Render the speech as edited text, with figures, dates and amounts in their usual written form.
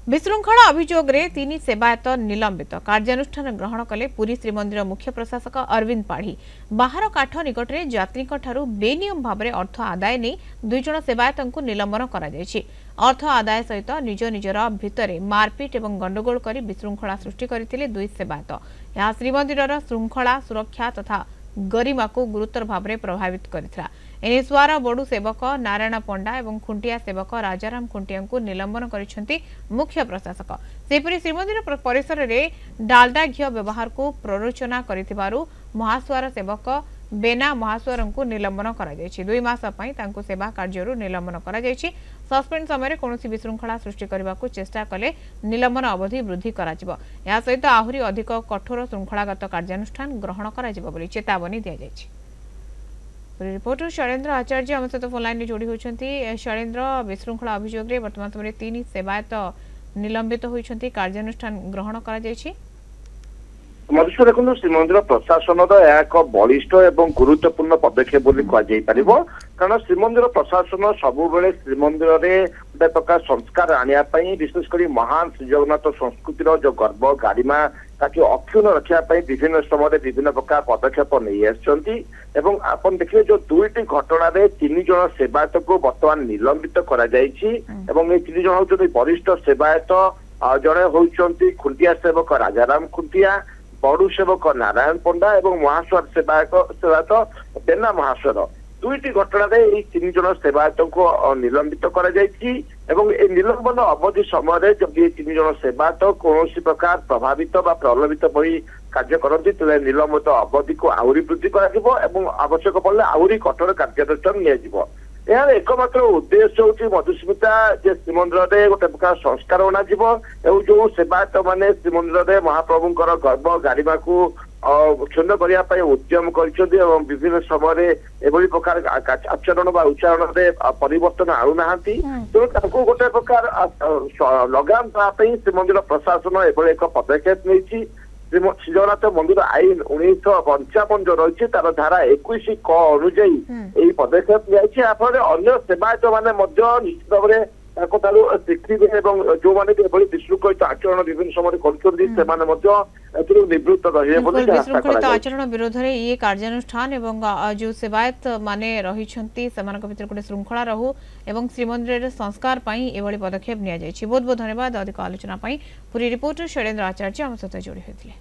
विशृंखला अभियोग रे 3 सेवायत निलंबित कार्यानुष्ठान ग्रहण कले पुरी श्रीमंदिर मुख्य प्रशासक अरविंद पाढ़ी। बाहर काठ निकट में यात्री बेनियम भाव में अर्थ आदाय नहीं 2 जन सेवायत निलंबन कर अर्थ आदाय सहित निज निजर भितर मारपिट और गंडगोल कर विशृंखला सृष्टि करते 2 सेवायत। यह श्रीमंदिर श्रृंखला सुरक्षा तथा गरिमा को गुरुतर भाव में प्रभावित करथिला। एने सुआर बड़ू सेवक नारायण पंडा और खुंटिया सेवक राजाराम खुंटिया को निलंबन करिसेंती मुख्य प्रशासक। सेपरि श्रीमंदिर परिसर में डालडा घी व्यवहार को प्ररोचना करिथिबारु महासुआर सेवक बेना महासुआर को निलंबन करा जायछि। 2 मास पई तांको सेवा कार्यरु निलंबन करा जायछि। सस्पेंड समय कोनोसी विशृंखला सृष्टि करबा को चेष्टा कले निलंबन अवधि वृद्धि करा जिवो। या सहित आहुरी अधिक कठोर श्रृंखलागत कार्यानुष्ठान ग्रहण करा जिवो बोली चेतावनी दिया जायछि। रिपोर्टर शैलेन्द्र आचार्य आम सहित फोन लाइन जोड़ी होती। शैलेन्द्र, विशृंखला अभियोग रे वर्तमान समय 3 सेवायत निलंबित होती कार्यानुष्ठान ग्रहण करा जायछि। मधुसूदन देखो श्रीमंदिर प्रशासन एक बलिष्ठ और गुरुत्वपूर्ण पदक्षेप कारण श्रीमंदिर प्रशासन सबु श्रीमंदिर में गोटे प्रकार संस्कार आने विशेषकर महान श्रीजगन्नाथ संस्कृतिर जो गर्व गारिमा ताकि अक्षुण्ण रखापी विभिन्न समय विभिन्न प्रकार पदक्षेप नहीं आपन देखिए जो 2टी घटना 3 जन सेवायत को बर्तमान निलंबित कर 3 जन होती वरिष्ठ सेवायत जड़े होती खुंटिया सेवक राजाराम खुंटिया बड़ू सेवक नारायण पंडा और महास्वर सेवायत बेना महास्वर 2टी घटना 3 जन सेवायत को निलंबित कर निलंबन अवधि समय जब ये 3 जन सेवायत कौन प्रकार प्रभावित व प्रलोभित बही कार्य करती निलंबित अवधि को आहरी वृद्धि कर आवश्यक पड़े आहरी कठोर कार्यानुष्ठान निया यार एकमात्र उद्देश्य हूँ मधुस्मिता जे श्रीमंदिर में गोटे प्रकार संस्कार अना जो सेवायत मैंने श्रीमंदिर महाप्रभुंर गर्व गारिमा को क्षुण्ण करने उद्यम कर विभिन्न समय एभली प्रकार आचरण व उच्चारण में परिवर्तन आणुना तेणु गोटे प्रकार लगाम श्रीमंदिर प्रशासन एभली एक पदक्षेप नहीं श्रीजगन्नाथ मंदिर आईन 1955 जो रही तार धारा 21 क अनुजाई पदक्षेप लिया अन्य सेवायत मैंने निश्चित भाव में शिखिबे जो मैंने विशृंखलित आचरण विभिन्न समय कर निवृत्त रहे विशृंखलित आचरण विरोध में ये कार्यानुष्ठान एवं जो सेवायत माने रही भीतर गोटे श्रृंखला रहू एवं श्रीमंदिर संस्कार एभली पदक्षेप नि बहुत बहुत धन्यवाद अधिक आलोचना पूरी रिपोर्टर शैलेन्द्र आचार्य आम सहित जोड़ी होते।